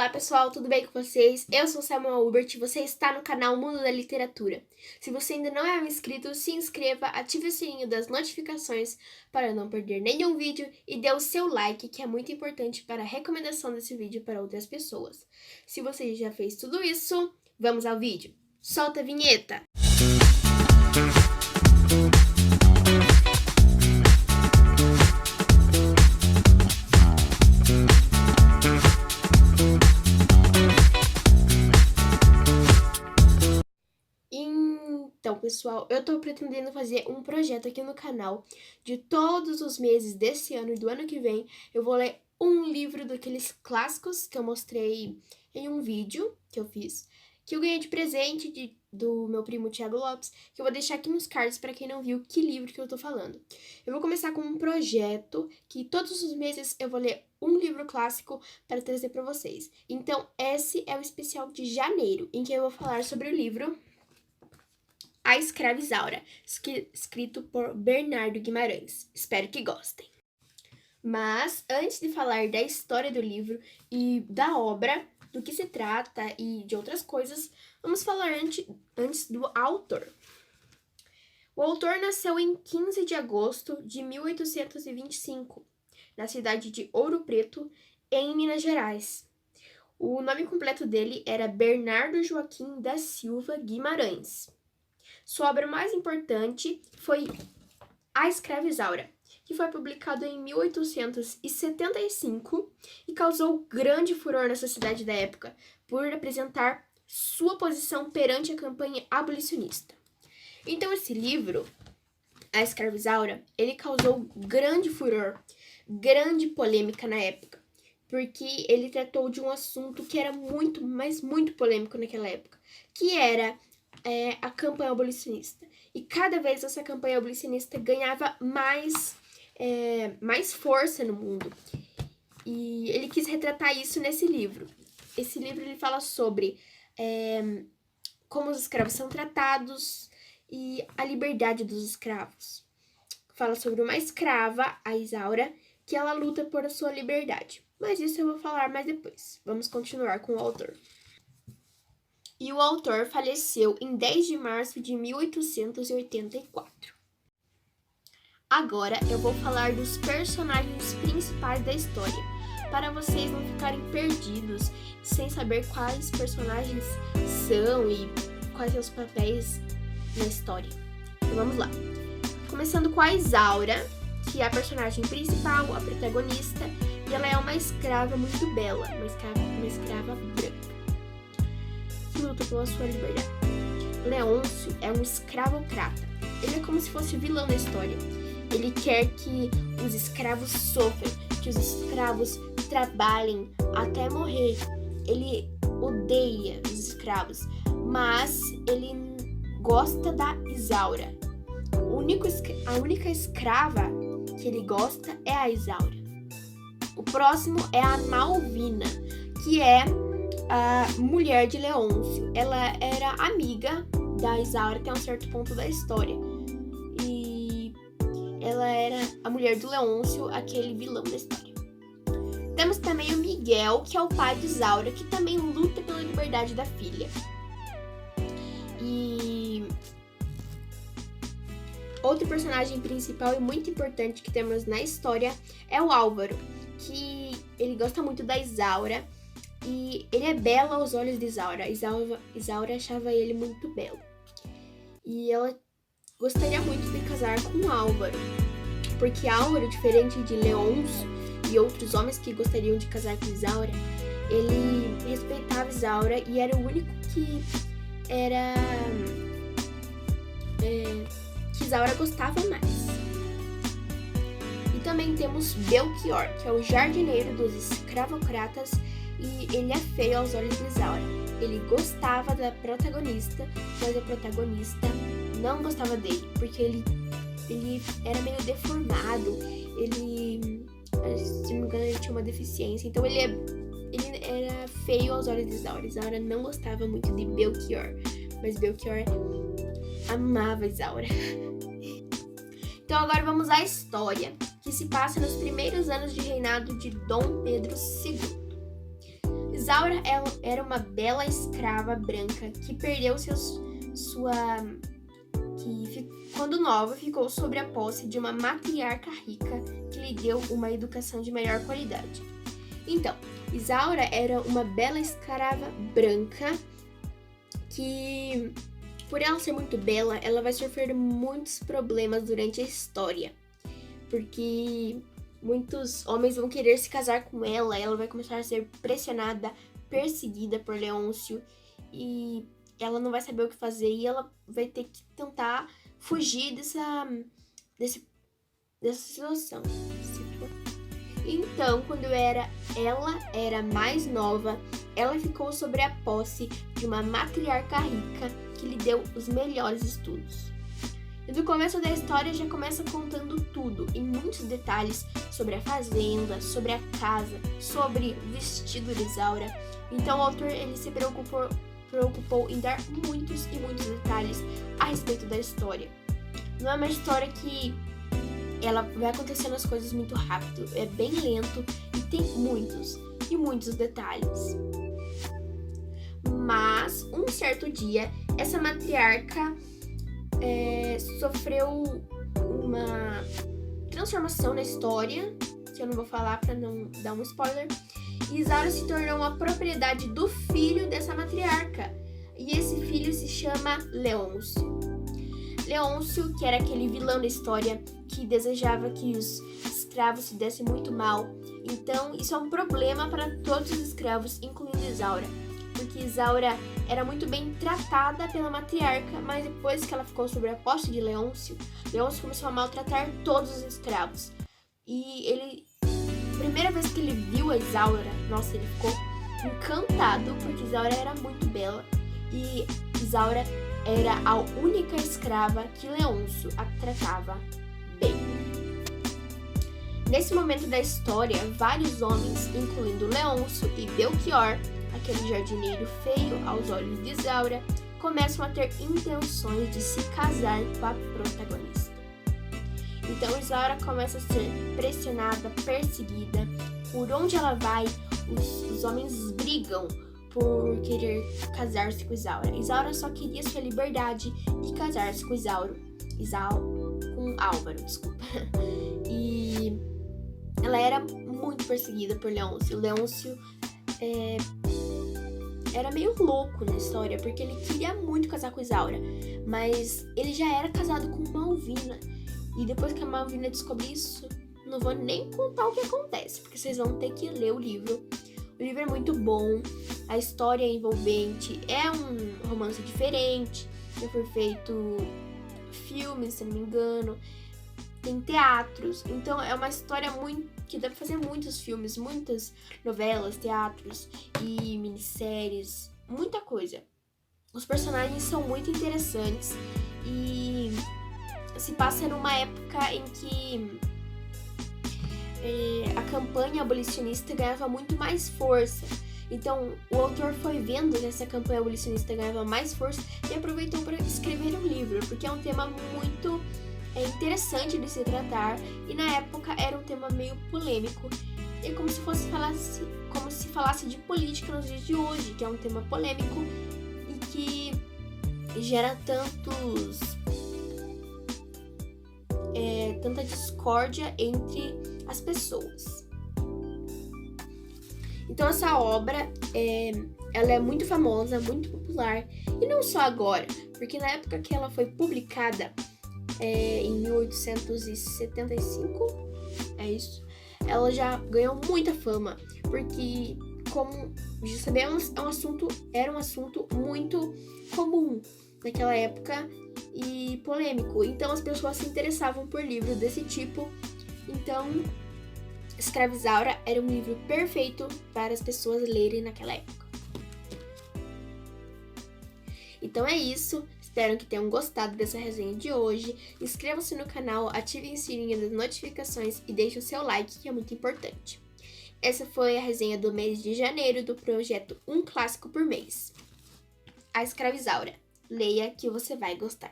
Olá pessoal, tudo bem com vocês? Eu sou Samuel Hubert e você está no canal Mundo da Literatura. Se você ainda não é um inscrito, se inscreva, ative o sininho das notificações para não perder nenhum vídeo e dê o seu like, que é muito importante para a recomendação desse vídeo para outras pessoas. Se você já fez tudo isso, vamos ao vídeo. Solta a vinheta! Então, pessoal, eu tô pretendendo fazer um projeto aqui no canal de todos os meses desse ano e do ano que vem. Eu vou ler um livro daqueles clássicos que eu mostrei em um vídeo que eu fiz, que eu ganhei de presente do meu primo Thiago Lopes, que eu vou deixar aqui nos cards para quem não viu que livro que eu tô falando. Eu vou começar com um projeto que todos os meses eu vou ler um livro clássico para trazer para vocês. Então, esse é o especial de janeiro, em que eu vou falar sobre o livro A Escrava Isaura, escrito por Bernardo Guimarães. Espero que gostem. Mas, antes de falar da história do livro e da obra, do que se trata e de outras coisas, vamos falar antes do autor. O autor nasceu em 15 de agosto de 1825, na cidade de Ouro Preto, em Minas Gerais. O nome completo dele era Bernardo Joaquim da Silva Guimarães. Sua obra mais importante foi A Escrava Isaura, que foi publicado em 1875 e causou grande furor na sociedade da época por apresentar sua posição perante a campanha abolicionista. Então, esse livro, A Escrava Isaura, ele causou grande furor, grande polêmica na época, porque ele tratou de um assunto que era muito, mas muito polêmico naquela época, que era a campanha abolicionista. E cada vez essa campanha abolicionista ganhava mais força no mundo. E ele quis retratar isso nesse livro. Esse livro ele fala sobre como os escravos são tratados e a liberdade dos escravos. Fala sobre uma escrava, a Isaura, que ela luta por a sua liberdade. Mas isso eu vou falar mais depois. Vamos continuar com o autor. E o autor faleceu em 10 de março de 1884. Agora eu vou falar dos personagens principais da história, para vocês não ficarem perdidos sem saber quais personagens são e quais são os papéis na história. Então vamos lá. Começando com a Isaura, que é a personagem principal, a protagonista, e ela é uma escrava muito bela, uma escrava branca, que luta pela sua liberdade. Leôncio é um escravocrata. Ele é como se fosse o vilão da história. Ele quer que os escravos sofram, que os escravos trabalhem até morrer. Ele odeia os escravos, mas ele gosta da Isaura. A única escrava que ele gosta é a Isaura. O próximo é a Malvina, que é a mulher de Leôncio. Ela era amiga da Isaura até um certo ponto da história. E ela era a mulher do Leôncio, aquele vilão da história. Temos também o Miguel, que é o pai de Isaura, que também luta pela liberdade da filha. E outro personagem principal e muito importante que temos na história é o Álvaro, que ele gosta muito da Isaura. E ele é belo aos olhos de Isaura. Isaura achava ele muito belo. E ela gostaria muito de casar com Álvaro, porque Álvaro, diferente de Leôncio e outros homens que gostariam de casar com Isaura, ele respeitava Isaura e era o único que Isaura gostava mais. E também temos Belchior, que é o jardineiro dos escravocratas, e ele é feio aos olhos de Isaura. Ele gostava da protagonista, mas a protagonista não gostava dele, porque ele era meio deformado, se não me engano, ele tinha uma deficiência, então ele era feio aos olhos de Isaura. Isaura não gostava muito de Belchior, mas Belchior amava Isaura. Então agora vamos à história, que se passa nos primeiros anos de reinado de Dom Pedro II. Isaura ela era uma bela escrava branca que perdeu quando nova, ficou sob a posse de uma matriarca rica que lhe deu uma educação de melhor qualidade. Então, Isaura era uma bela escrava branca que, por ela ser muito bela, ela vai sofrer muitos problemas durante a história. Porque muitos homens vão querer se casar com ela vai começar a ser pressionada, perseguida por Leôncio e ela não vai saber o que fazer e ela vai ter que tentar fugir dessa situação. Então, quando ela era mais nova, ela ficou sob a posse de uma matriarca rica que lhe deu os melhores estudos. E do começo da história já começa contando tudo, em muitos detalhes, sobre a fazenda, sobre a casa, sobre o vestido de Isaura. Então o autor ele se preocupou em dar muitos e muitos detalhes a respeito da história. Não é uma história que ela vai acontecendo as coisas muito rápido, é bem lento e tem muitos e muitos detalhes. Mas, um certo dia, essa matriarca sofreu uma transformação na história, que eu não vou falar para não dar um spoiler, e Isaura se tornou uma propriedade do filho dessa matriarca, e esse filho se chama Leôncio. Leôncio, que era aquele vilão da história que desejava que os escravos se dessem muito mal. Então, isso é um problema para todos os escravos, incluindo Isaura. Porque Isaura era muito bem tratada pela matriarca, mas depois que ela ficou sob a posse de Leôncio começou a maltratar todos os escravos. E a primeira vez que ele viu a Isaura, nossa, ele ficou encantado, porque Isaura era muito bela. E Isaura era a única escrava que Leôncio a tratava bem. Nesse momento da história, vários homens, incluindo Leôncio e Belchior, aquele jardineiro feio aos olhos de Isaura, começam a ter intenções de se casar com a protagonista. Então Isaura começa a ser pressionada, perseguida. Por onde ela vai, os homens brigam por querer casar-se com Isaura. Isaura só queria sua liberdade e casar-se com com Álvaro, desculpa. E ela era muito perseguida por Leôncio. Leôncio era meio louco na história, porque ele queria muito casar com Isaura, mas ele já era casado com Malvina. E depois que a Malvina descobriu isso, não vou nem contar o que acontece, porque vocês vão ter que ler o livro. O livro é muito bom, a história é envolvente, é um romance diferente, já foi feito filmes, se não me engano, tem teatros, então é uma história que dá pra fazer muitos filmes, muitas novelas, teatros e minisséries, muita coisa. Os personagens são muito interessantes e se passa numa época em que a campanha abolicionista ganhava muito mais força. Então, o autor foi vendo que essa campanha abolicionista ganhava mais força e aproveitou para escrever um livro, porque é um tema muito interessante de se tratar e na época era um tema meio polêmico. É como se falasse de política nos dias de hoje, que é um tema polêmico e que gera tanta discórdia entre as pessoas. Então essa obra ela é muito famosa, muito popular, e não só agora, porque na época que ela foi publicada, em 1875, é isso, ela já ganhou muita fama, porque, como já sabemos, era um assunto muito comum naquela época e polêmico, então as pessoas se interessavam por livros desse tipo. Então, Escravizaura era um livro perfeito para as pessoas lerem naquela época. Então é isso, espero que tenham gostado dessa resenha de hoje. Inscrevam-se no canal, ativem o sininho das notificações e deixem o seu like, que é muito importante. Essa foi a resenha do mês de janeiro do projeto Um Clássico por Mês. A Escravizaura. Leia que você vai gostar.